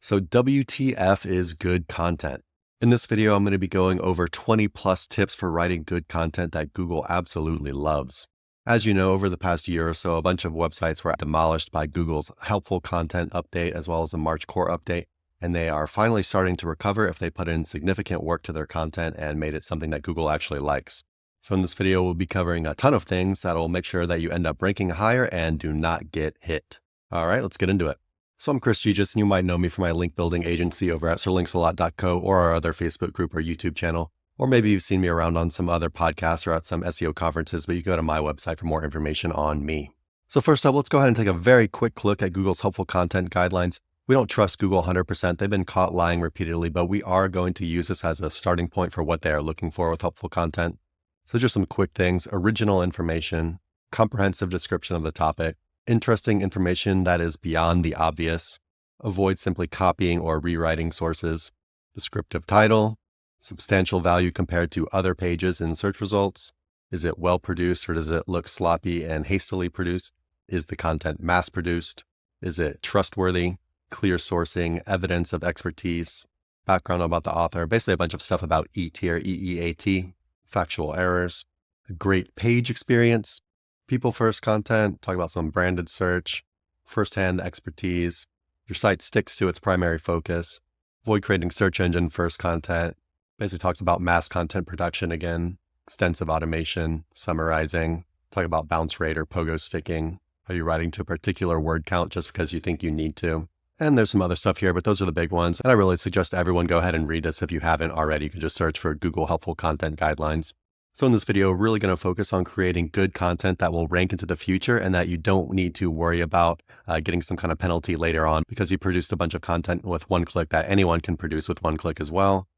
So WTF is good content. In this video, I'm going to be going over 20 plus tips for writing good content that Google absolutely loves. As you know, over the past year or so, a bunch of websites were demolished by Google's helpful content update as well as the March core update, and they are finally starting to recover if they put in significant work to their content and made it something that Google actually likes. So in this video, we'll be covering a ton of things that will make sure that you end up ranking higher and do not get hit. All right, let's get into it. So I'm Chris Gigis, and you might know me from my link building agency over at sirlinksalot.co or our other Facebook group or YouTube channel. Or maybe you've seen me around on some other podcasts or at some SEO conferences, but you can go to my website for more information on me. So first up, let's go ahead and take a very quick look at Google's helpful content guidelines. We don't trust Google 100%. They've been caught lying repeatedly, but we are going to use this as a starting point for what they are looking for with helpful content. So just some quick things: original information, comprehensive description of the topic, interesting information that is beyond the obvious, avoid simply copying or rewriting sources, descriptive title, substantial value compared to other pages in search results. Is it well produced or does it look sloppy and hastily produced? Is the content mass produced? Is it trustworthy? Clear sourcing, evidence of expertise, background about the author, basically a bunch of stuff about E-tier, EEAT, factual errors, a great page experience, people first content, talk about some branded search, firsthand expertise, your site sticks to its primary focus, avoid creating search engine first content, basically talks about mass content production again, extensive automation, summarizing, talk about bounce rate or pogo sticking, are you writing to a particular word count just because you think you need to? And there's some other stuff here, but those are the big ones. And I really suggest everyone go ahead and read this if you haven't already. You can just search for Google Helpful Content Guidelines. So in this video, we're really going to focus on creating good content that will rank into the future and that you don't need to worry about getting some kind of penalty later on because you produced a bunch of content with one click that anyone can produce with one click as well.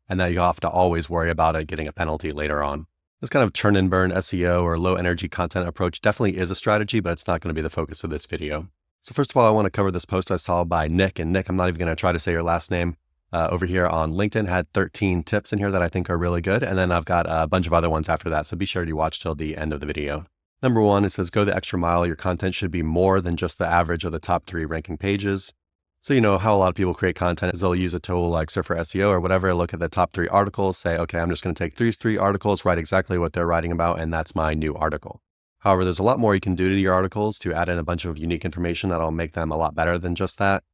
And that you have to always worry about it getting a penalty later on. This kind of churn and burn SEO or low energy content approach definitely is a strategy, but it's not going to be the focus of this video. So first of all, I want to cover this post I saw by Nick. And Nick, I'm not even going to try to say your last name. Over here on LinkedIn had 13 tips in here that I think are really good. And then I've got a bunch of other ones after that. So be sure to watch till the end of the video. Number one, it says, go the extra mile. Your content should be more than just the average of the top 3 ranking pages. So you know how a lot of people create content is they'll use a tool like Surfer SEO or whatever, look at the top 3 articles, say, okay, I'm just going to take these 3 articles, write exactly what they're writing about, and that's my new article. However, there's a lot more you can do to your articles to add in a bunch of unique information that'll make them a lot better than just that.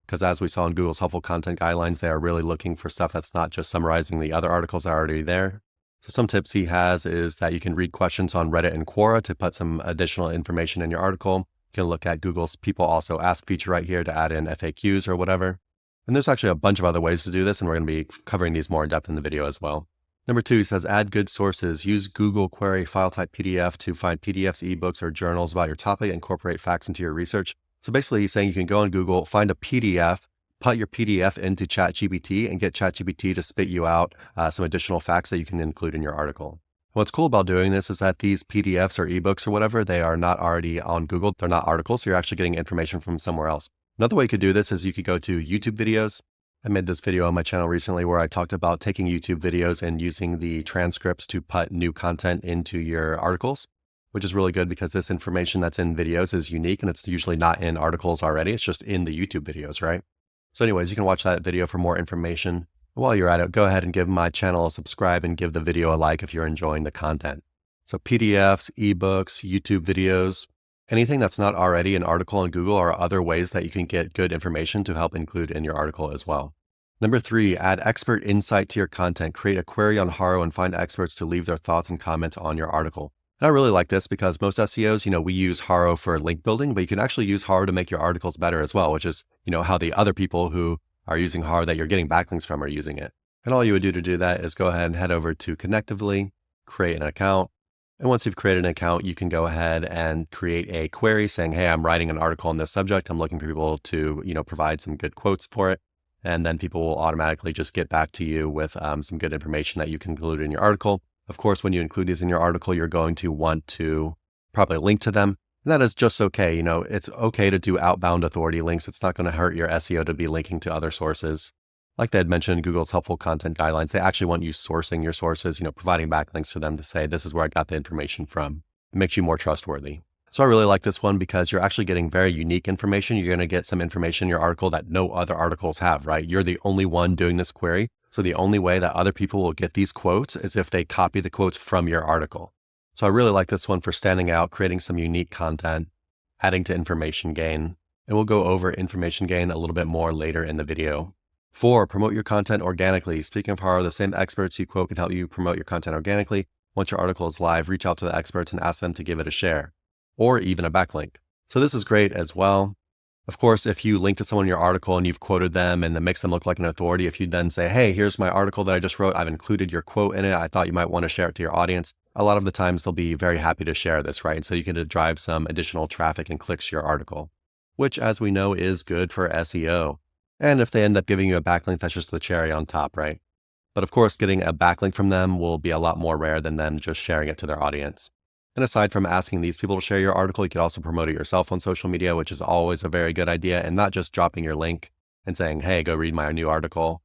Because as we saw in Google's helpful content guidelines, they are really looking for stuff that's not just summarizing the other articles that are already there. So some tips he has is that you can read questions on Reddit and Quora to put some additional information in your article. You can look at Google's People Also Ask feature right here to add in FAQs or whatever. And there's actually a bunch of other ways to do this, and we're going to be covering these more in depth in the video as well. Number 2, he says, add good sources. Use Google Query file type PDF to find PDFs, ebooks, or journals about your topic and incorporate facts into your research. So basically he's saying you can go on Google, find a PDF, put your PDF into ChatGPT and get ChatGPT to spit you out some additional facts that you can include in your article. What's cool about doing this is that these PDFs or ebooks or whatever, they are not already on Google. They're not articles, so you're actually getting information from somewhere else. Another way you could do this is you could go to YouTube videos. I made this video on my channel recently where I talked about taking YouTube videos and using the transcripts to put new content into your articles, which is really good because this information that's in videos is unique and it's usually not in articles already. It's just in the YouTube videos, right? So anyways, you can watch that video for more information. While you're at it, go ahead and give my channel a subscribe and give the video a like if you're enjoying the content. So PDFs, ebooks, YouTube videos, anything that's not already an article on Google are other ways that you can get good information to help include in your article as well. Number 3, add expert insight to your content. Create a query on Haro and find experts to leave their thoughts and comments on your article. And I really like this because most SEOs, we use Haro for link building, but you can actually use Haro to make your articles better as well, which is, how the other people who are using Haro that you're getting backlinks from are using it. And all you would do to do that is go ahead and head over to Connectively, create an account. And once you've created an account, you can go ahead and create a query saying, hey, I'm writing an article on this subject. I'm looking for people to, provide some good quotes for it. And then people will automatically just get back to you with some good information that you can include in your article. Of course, when you include these in your article, you're going to want to probably link to them. And that is just okay. It's okay to do outbound authority links. It's not going to hurt your SEO to be linking to other sources. Like they had mentioned, Google's helpful content guidelines, they actually want you sourcing your sources, providing backlinks to them to say, this is where I got the information from. It makes you more trustworthy. So I really like this one because you're actually getting very unique information. You're going to get some information in your article that no other articles have, right? You're the only one doing this query. So the only way that other people will get these quotes is if they copy the quotes from your article. So I really like this one for standing out, creating some unique content, adding to information gain. And we'll go over information gain a little bit more later in the video. 4, promote your content organically. Speaking of horror, the same experts you quote can help you promote your content organically. Once your article is live, reach out to the experts and ask them to give it a share, or even a backlink. So this is great as well. Of course, if you link to someone in your article and you've quoted them and it makes them look like an authority, if you then say, hey, here's my article that I just wrote, I've included your quote in it, I thought you might want to share it to your audience, a lot of the times they'll be very happy to share this, right? So you can drive some additional traffic and clicks to your article, which, as we know, is good for SEO. And if they end up giving you a backlink, that's just the cherry on top, right? But of course, getting a backlink from them will be a lot more rare than them just sharing it to their audience. And aside from asking these people to share your article, you could also promote it yourself on social media, which is always a very good idea, and not just dropping your link and saying, hey, go read my new article.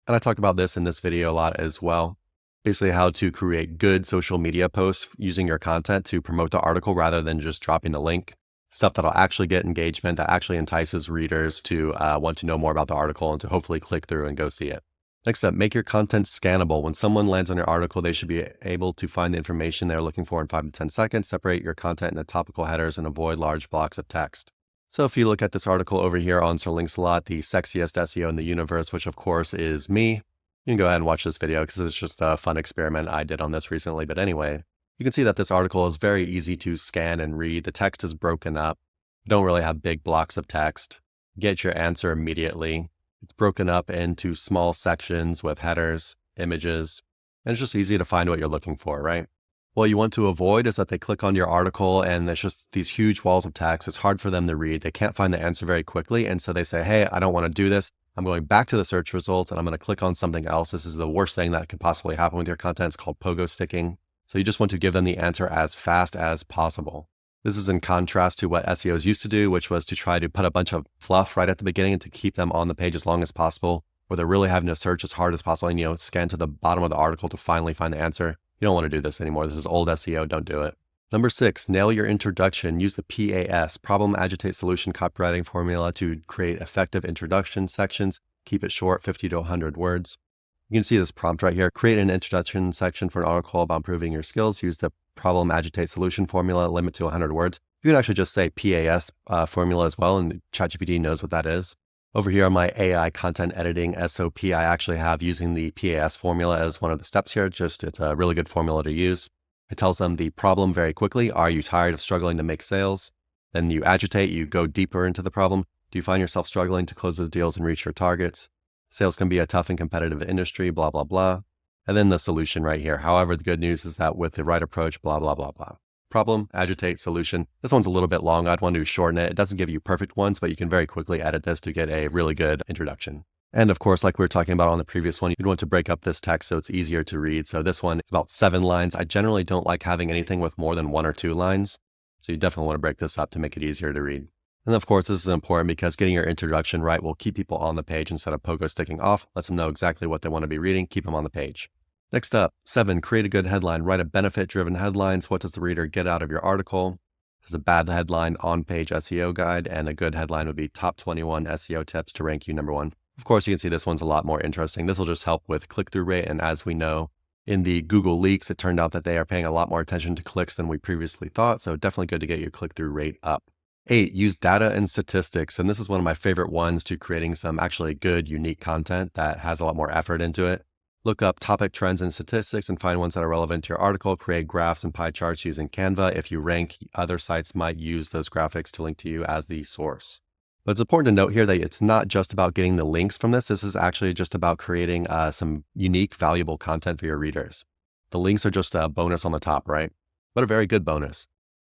And I talk about this in this video a lot as well. Basically how to create good social media posts using your content to promote the article rather than just dropping the link. Stuff that'll actually get engagement, that actually entices readers to want to know more about the article and to hopefully click through and go see it. Next up, make your content scannable. When someone lands on your article, they should be able to find the information they're looking for in 5 to 10 seconds. Separate your content into topical headers and avoid large blocks of text. So if you look at this article over here on Sir Links-a-Lot, the sexiest SEO in the universe, which of course is me, you can go ahead and watch this video because it's just a fun experiment I did on this recently. But anyway, you can see that this article is very easy to scan and read. The text is broken up. You don't really have big blocks of text. Get your answer immediately. It's broken up into small sections with headers, images, and it's just easy to find what you're looking for, right? What you want to avoid is that they click on your article and there's just these huge walls of text. It's hard for them to read. They can't find the answer very quickly. And so they say, hey, I don't want to do this. I'm going back to the search results and I'm going to click on something else. This is the worst thing that could possibly happen with your content. It's called pogo sticking. So you just want to give them the answer as fast as possible. This is in contrast to what SEOs used to do, which was to try to put a bunch of fluff right at the beginning and to keep them on the page as long as possible, where they're really having to search as hard as possible and, scan to the bottom of the article to finally find the answer. You don't want to do this anymore. This is old SEO. Don't do it. Number 6, nail your introduction. Use the PAS, problem, agitate, solution copywriting formula to create effective introduction sections. Keep it short, 50 to 100 words. You can see this prompt right here. Create an introduction section for an article about improving your skills. Use the problem, agitate, solution formula, limit to 100 words. You can actually just say PAS formula as well, and ChatGPT knows what that is. Over here on my AI content editing SOP, I actually have using the PAS formula as one of the steps here. It's a really good formula to use. It tells them the problem very quickly. Are you tired of struggling to make sales? Then you agitate, you go deeper into the problem. Do you find yourself struggling to close those deals and reach your targets? Sales can be a tough and competitive industry, blah, blah, blah. And then the solution right here. However, the good news is that with the right approach, blah, blah, blah, blah. Problem, agitate, solution. This one's a little bit long. I'd want to shorten it. It doesn't give you perfect ones, but you can very quickly edit this to get a really good introduction. And of course, like we were talking about on the previous one, you'd want to break up this text so it's easier to read. So this one is about 7 lines. I generally don't like having anything with more than 1 or 2 lines. So you definitely want to break this up to make it easier to read. And of course, this is important because getting your introduction right will keep people on the page instead of pogo sticking off. Lets them know exactly what they want to be reading. Keep them on the page. Next up, 7, create a good headline. Write a benefit-driven headlines. What does the reader get out of your article? This is a bad headline, on-page SEO guide, and a good headline would be top 21 SEO tips to rank you number 1. Of course, you can see this one's a lot more interesting. This will just help with click-through rate, and as we know, in the Google leaks, it turned out that they are paying a lot more attention to clicks than we previously thought, so definitely good to get your click-through rate up. 8, use data and statistics, and this is one of my favorite ones to creating some actually good, unique content that has a lot more effort into it. Look up topic trends and statistics and find ones that are relevant to your article. Create graphs and pie charts using Canva. If you rank, other sites might use those graphics to link to you as the source. But it's important to note here that it's not just about getting the links from this. This is actually just about creating some unique, valuable content for your readers. The links are just a bonus on the top, right? But a very good bonus.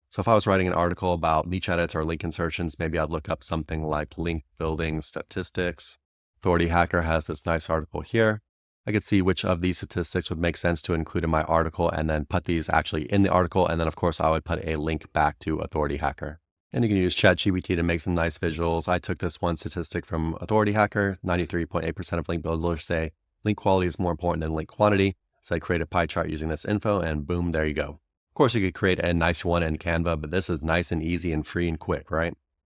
So if I was writing an article about niche edits or link insertions, maybe I'd look up something like link building statistics. Authority Hacker has this nice article here. I could see which of these statistics would make sense to include in my article and then put these actually in the article. And then of course I would put a link back to Authority Hacker. And you can use ChatGPT to make some nice visuals. I took this one statistic from Authority Hacker. 93.8% of link builders say link quality is more important than link quantity. So I create a pie chart using this info and boom, there you go. course, you could create a nice one in Canva, but this is nice and easy and free and quick, right?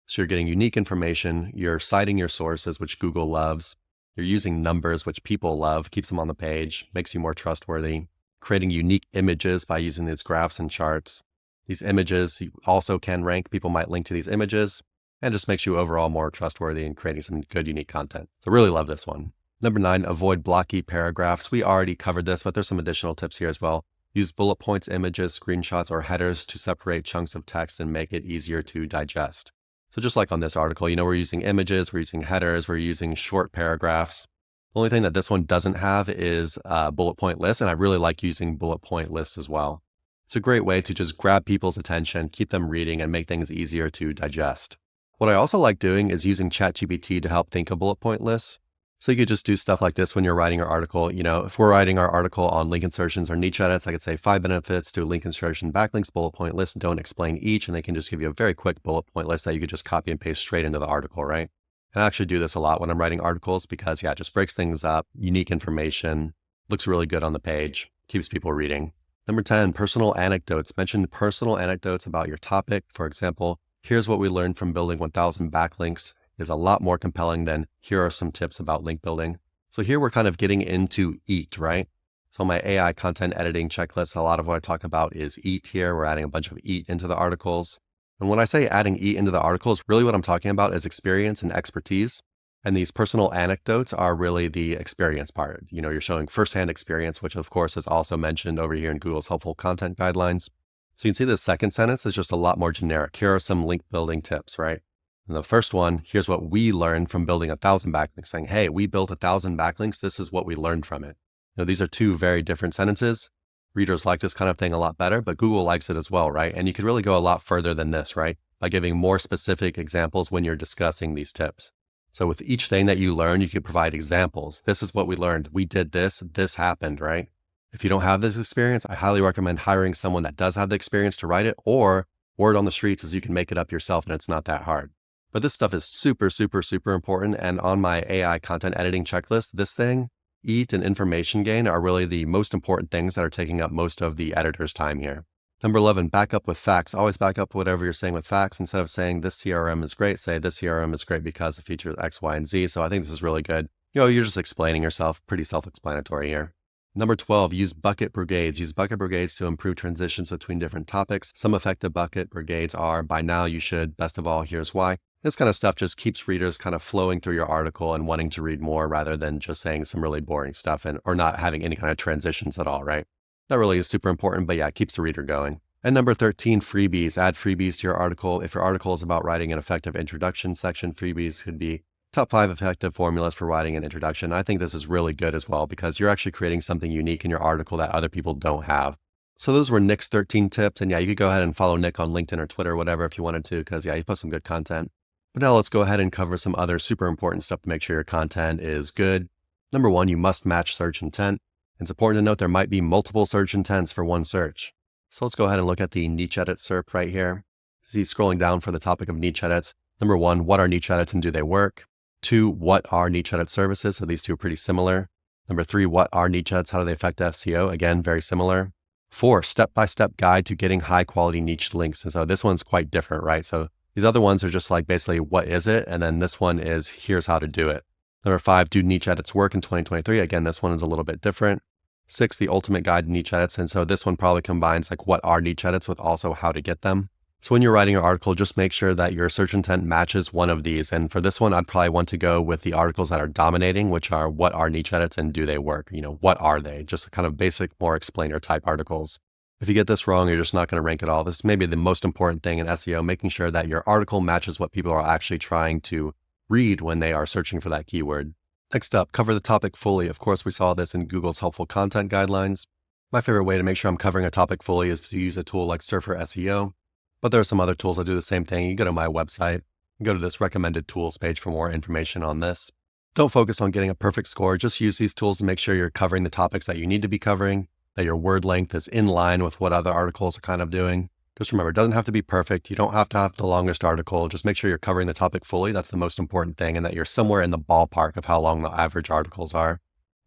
So you're getting unique information, you're citing your sources, which Google loves, you're using numbers, which people love, keeps them on the page, makes you more trustworthy, creating unique images by using these graphs and charts. These images you also can rank, people might link to these images, and just makes you overall more trustworthy and creating some good, unique content. So really love this one. Number 9, avoid blocky paragraphs. We already covered this, but there's some additional tips here as well. Use bullet points, images, screenshots, or headers to separate chunks of text and make it easier to digest. So just like on this article, we're using images, we're using headers, we're using short paragraphs. The only thing that this one doesn't have is a bullet point list, and I really like using bullet point lists as well. It's a great way to just grab people's attention, keep them reading, and make things easier to digest. What I also like doing is using ChatGPT to help think of bullet point lists. So you could just do stuff like this when you're writing your article. If we're writing our article on link insertions or niche edits, I could say 5 benefits to link insertion backlinks bullet point list. Don't explain each, and they can just give you a very quick bullet point list that you could just copy and paste straight into the article, right? And I actually do this a lot when I'm writing articles because, it just breaks things up, unique information, looks really good on the page, keeps people reading. Number 10, personal anecdotes. Mention personal anecdotes about your topic. For example, here's what we learned from building 1,000 backlinks is a lot more compelling than here are some tips about link building. So here we're kind of getting into EAT, right? So my AI content editing checklist, a lot of what I talk about is EAT here. We're adding a bunch of EAT into the articles. And when I say adding EAT into the articles, really what I'm talking about is experience and expertise. And these personal anecdotes are really the experience part. You're showing firsthand experience, which of course is also mentioned over here in Google's helpful content guidelines. So you can see the second sentence is just a lot more generic. Here are some link building tips, right? And the first one, here's what we learned from building 1,000 backlinks, saying, hey, we built 1,000 backlinks. This is what we learned from it. These are two very different sentences. Readers like this kind of thing a lot better, but Google likes it as well, right? And you could really go a lot further than this, right? By giving more specific examples when you're discussing these tips. So with each thing that you learn, you could provide examples. This is what we learned. We did this. This happened, right? If you don't have this experience, I highly recommend hiring someone that does have the experience to write it, or word on the streets is you can make it up yourself and it's not that hard. But this stuff is super, super, super important. And on my AI content editing checklist, this thing, EAT and information gain are really the most important things that are taking up most of the editor's time here. Number 11, back up with facts. Always back up whatever you're saying with facts. Instead of saying this CRM is great, say this CRM is great because it features X, Y, and Z. So I think this is really good. You're just explaining yourself, pretty self-explanatory here. Number 12, use bucket brigades. Use bucket brigades to improve transitions between different topics. Some effective bucket brigades are, by now you should, best of all, here's why. This kind of stuff just keeps readers kind of flowing through your article and wanting to read more rather than just saying some really boring stuff or not having any kind of transitions at all, right? That really is super important, but it keeps the reader going. And number 13, freebies. Add freebies to your article. If your article is about writing an effective introduction section, freebies could be top 5 effective formulas for writing an introduction. I think this is really good as well because you're actually creating something unique in your article that other people don't have. So those were Nick's 13 tips. And you could go ahead and follow Nick on LinkedIn or Twitter or whatever if you wanted to, because he posts some good content. But now let's go ahead and cover some other super important stuff to make sure your content is good. Number 1, you must match search intent. It's important to note there might be multiple search intents for one search. So let's go ahead and look at the niche edit SERP right here. See, scrolling down for the topic of niche edits. Number 1, what are niche edits and do they work? 2, what are niche edit services? So these two are pretty similar. Number 3, what are niche edits? How do they affect SEO? Again, very similar. 4, step-by-step guide to getting high quality niche links. And so this one's quite different, right? So these other ones are just like basically, what is it? And then this one is, here's how to do it. Number 5, do niche edits work in 2023? Again, this one is a little bit different. 6, the ultimate guide to niche edits. And so this one probably combines like what are niche edits with also how to get them. So when you're writing your article, just make sure that your search intent matches one of these. And for this one, I'd probably want to go with the articles that are dominating, which are what are niche edits and do they work? What are they? Just kind of basic, more explainer type articles. If you get this wrong, you're just not going to rank at all. This may be the most important thing in SEO, making sure that your article matches what people are actually trying to read when they are searching for that keyword. Next up, cover the topic fully. Of course, we saw this in Google's helpful content guidelines. My favorite way to make sure I'm covering a topic fully is to use a tool like Surfer SEO. But there are some other tools that do the same thing. You go to my website, you go to this recommended tools page for more information on this. Don't focus on getting a perfect score. Just use these tools to make sure you're covering the topics that you need to be covering, that your word length is in line with what other articles are kind of doing. Just remember, it doesn't have to be perfect. You don't have to have the longest article. Just make sure you're covering the topic fully. That's the most important thing, and that you're somewhere in the ballpark of how long the average articles are.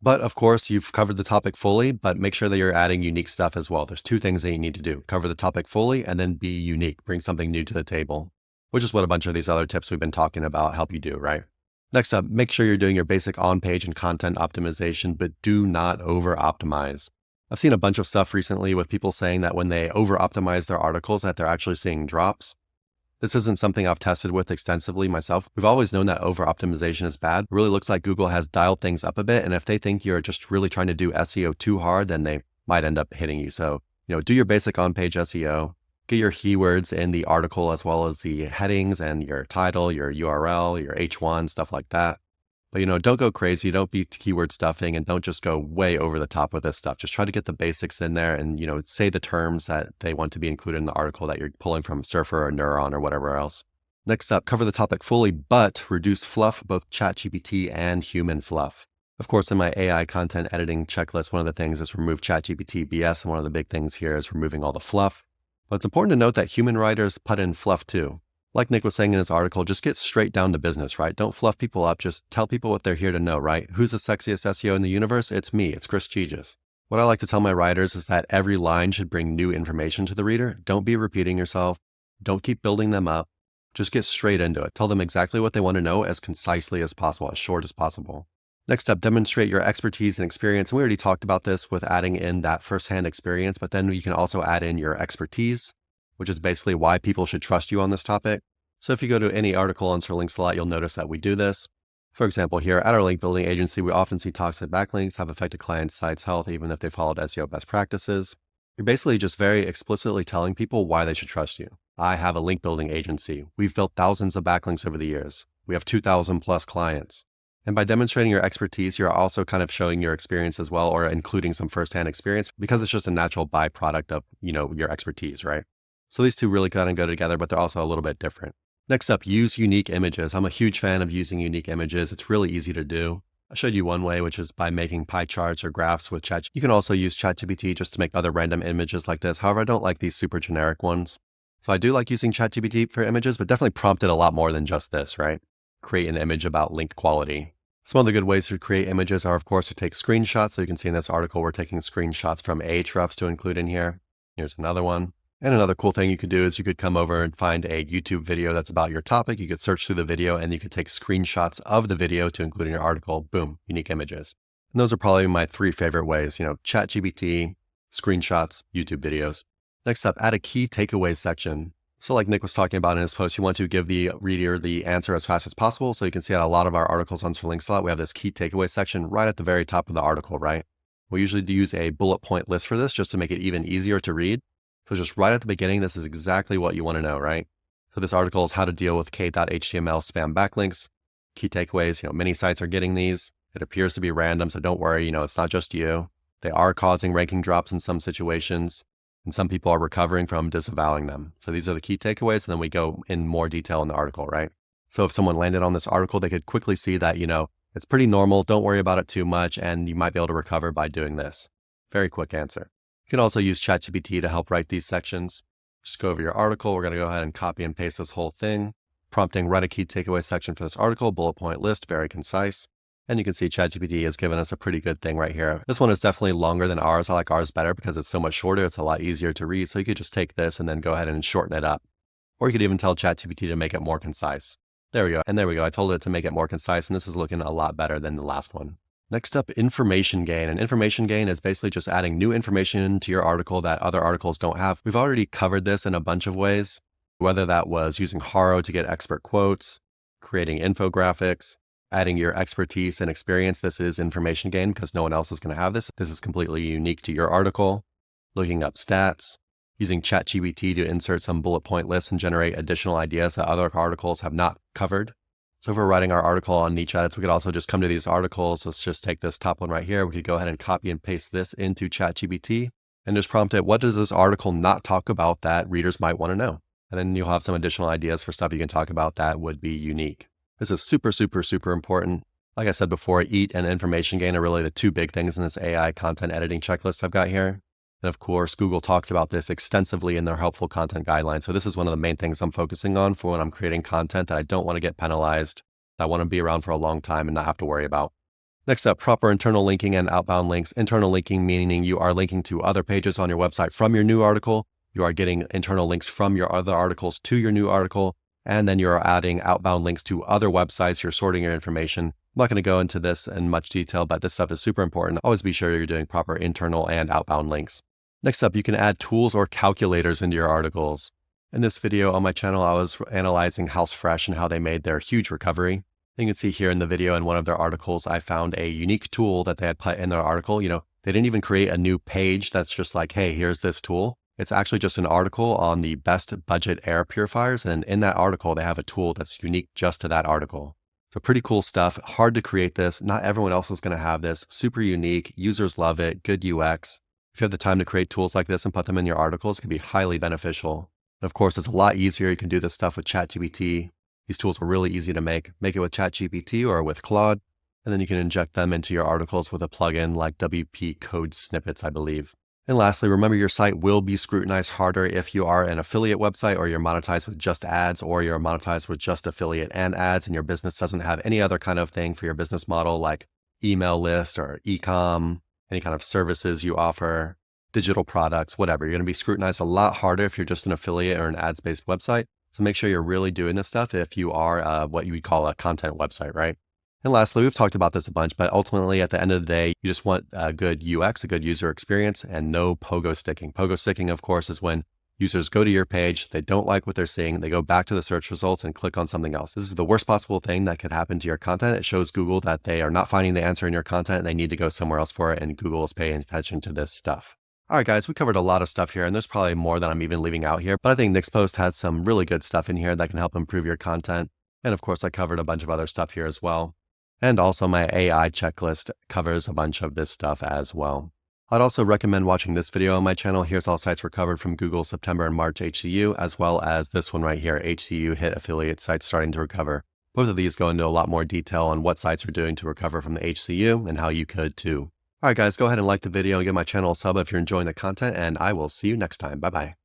But of course, you've covered the topic fully, but make sure that you're adding unique stuff as well. There's two things that you need to do: cover the topic fully and then be unique, bring something new to the table, which is what a bunch of these other tips we've been talking about help you do, right? Next up, make sure you're doing your basic on-page and content optimization, but do not over-optimize. I've seen a bunch of stuff recently with people saying that when they over-optimize their articles, that they're actually seeing drops. This isn't something I've tested with extensively myself. We've always known that over-optimization is bad. It really looks like Google has dialed things up a bit, and if they think you're just really trying to do SEO too hard, then they might end up hitting you. So, do your basic on-page SEO, get your keywords in the article as well as the headings and your title, your URL, your H1, stuff like that. But, don't go crazy. Don't be keyword stuffing and don't just go way over the top with this stuff. Just try to get the basics in there and, say the terms that they want to be included in the article that you're pulling from Surfer or Neuron or whatever else. Next up, cover the topic fully, but reduce fluff, both ChatGPT and human fluff. Of course, in my AI content editing checklist, one of the things is remove ChatGPT BS. And one of the big things here is removing all the fluff. But it's important to note that human writers put in fluff too. Like Nick was saying in his article, just get straight down to business, right? Don't fluff people up. Just tell people what they're here to know, right? Who's the sexiest SEO in the universe? It's me. It's Chris Chegis. What I like to tell my writers is that every line should bring new information to the reader. Don't be repeating yourself. Don't keep building them up. Just get straight into it. Tell them exactly what they want to know as concisely as possible, as short as possible. Next up, demonstrate your expertise and experience. And we already talked about this with adding in that firsthand experience, but then you can also add in your expertise, which is basically why people should trust you on this topic. So if you go to any article on Sir Links a lot, you'll notice that we do this. For example, here at our link building agency, we often see toxic backlinks have affected clients' sites' health, even if they followed SEO best practices. You're basically just very explicitly telling people why they should trust you. I have a link building agency. We've built thousands of backlinks over the years. We have 2,000 plus clients. And by demonstrating your expertise, you're also kind of showing your experience as well, or including some firsthand experience, because it's just a natural byproduct of, your expertise, right? So these two really kind of go together, but they're also a little bit different. Next up, use unique images. I'm a huge fan of using unique images. It's really easy to do. I showed you one way, which is by making pie charts or graphs with Chat. You can also use ChatGPT just to make other random images like this. However, I don't like these super generic ones. So I do like using ChatGPT for images, but definitely prompted a lot more than just this, right? Create an image about link quality. Some other good ways to create images are, of course, to take screenshots. So you can see in this article, we're taking screenshots from Ahrefs to include in here. Here's another one. And another cool thing you could do is you could come over and find a YouTube video that's about your topic. You could search through the video and you could take screenshots of the video to include in your article. Boom, unique images. And those are probably my three favorite ways, ChatGPT, screenshots, YouTube videos. Next up, add a key takeaways section. So like Nick was talking about in his post, you want to give the reader the answer as fast as possible. So you can see at a lot of our articles on Sir Links, we have this key takeaway section right at the very top of the article, right? We usually do use a bullet point list for this just to make it even easier to read. So just right at the beginning, this is exactly what you want to know, right? So this article is how to deal with k.html spam backlinks. Key takeaways, many sites are getting these. It appears to be random, so don't worry, it's not just you. They are causing ranking drops in some situations, and some people are recovering from disavowing them. So these are the key takeaways, and then we go in more detail in the article, right? So if someone landed on this article, they could quickly see that, it's pretty normal, don't worry about it too much, and you might be able to recover by doing this. Very quick answer. You can also use ChatGPT to help write these sections. Just go over your article. We're going to go ahead and copy and paste this whole thing. Prompting, write a key takeaway section for this article, bullet point list, very concise. And you can see ChatGPT has given us a pretty good thing right here. This one is definitely longer than ours. I like ours better because it's so much shorter. It's a lot easier to read. So you could just take this and then go ahead and shorten it up. Or you could even tell ChatGPT to make it more concise. There we go. And there we go. I told it to make it more concise, and this is looking a lot better than the last one. Next up, information gain. And information gain is basically just adding new information to your article that other articles don't have. We've already covered this in a bunch of ways, whether that was using Haro to get expert quotes, creating infographics, adding your expertise and experience. This is information gain because no one else is going to have this. This is completely unique to your article. Looking up stats, using ChatGPT to insert some bullet point lists and generate additional ideas that other articles have not covered. So if we're writing our article on niche edits, we could also just come to these articles. Let's just take this top one right here. We could go ahead and copy and paste this into ChatGPT and just prompt it, what does this article not talk about that readers might want to know? And then you'll have some additional ideas for stuff you can talk about that would be unique. This is super, super, super important. Like I said before, EAT and information gain are really the two big things in this AI content editing checklist I've got here. And of course, Google talks about this extensively in their helpful content guidelines. So this is one of the main things I'm focusing on for when I'm creating content that I don't want to get penalized, that I want to be around for a long time and not have to worry about. Next up, proper internal linking and outbound links. Internal linking meaning you are linking to other pages on your website from your new article. You are getting internal links from your other articles to your new article. And then you're adding outbound links to other websites. You're sorting your information. I'm not going to go into this in much detail, but this stuff is super important. Always be sure you're doing proper internal and outbound links. Next up, you can add tools or calculators into your articles. In this video on my channel, I was analyzing House Fresh and how they made their huge recovery. You can see here in the video in one of their articles, I found a unique tool that they had put in their article. They didn't even create a new page that's just like, hey, here's this tool. It's actually just an article on the best budget air purifiers. And in that article, they have a tool that's unique just to that article. So pretty cool stuff. Hard to create this. Not everyone else is going to have this. Super unique. Users love it. Good UX. If you have the time to create tools like this and put them in your articles, it can be highly beneficial. And of course, it's a lot easier. You can do this stuff with ChatGPT. These tools are really easy to make. Make it with ChatGPT or with Claude, and then you can inject them into your articles with a plugin like WP Code Snippets, I believe. And lastly, remember your site will be scrutinized harder if you are an affiliate website or you're monetized with just ads or you're monetized with just affiliate and ads and your business doesn't have any other kind of thing for your business model like email list or e-com, any kind of services you offer, digital products, whatever. You're going to be scrutinized a lot harder if you're just an affiliate or an ads-based website. So make sure you're really doing this stuff if you are what you would call a content website, right? And lastly, we've talked about this a bunch, but ultimately at the end of the day, you just want a good UX, a good user experience, and no pogo sticking. Pogo sticking, of course, is when users go to your page, they don't like what they're seeing, they go back to the search results and click on something else. This is the worst possible thing that could happen to your content. It shows Google that they are not finding the answer in your content and they need to go somewhere else for it, and Google is paying attention to this stuff. All right, guys, we covered a lot of stuff here, and there's probably more than I'm even leaving out here, but I think Nick's post has some really good stuff in here that can help improve your content. And of course, I covered a bunch of other stuff here as well. And also my AI checklist covers a bunch of this stuff as well. I'd also recommend watching this video on my channel. Here's all sites recovered from Google's September and March HCU, as well as this one right here, HCU hit affiliate sites starting to recover. Both of these go into a lot more detail on what sites are doing to recover from the HCU and how you could too. All right, guys, go ahead and like the video and give my channel a sub if you're enjoying the content, and I will see you next time. Bye-bye.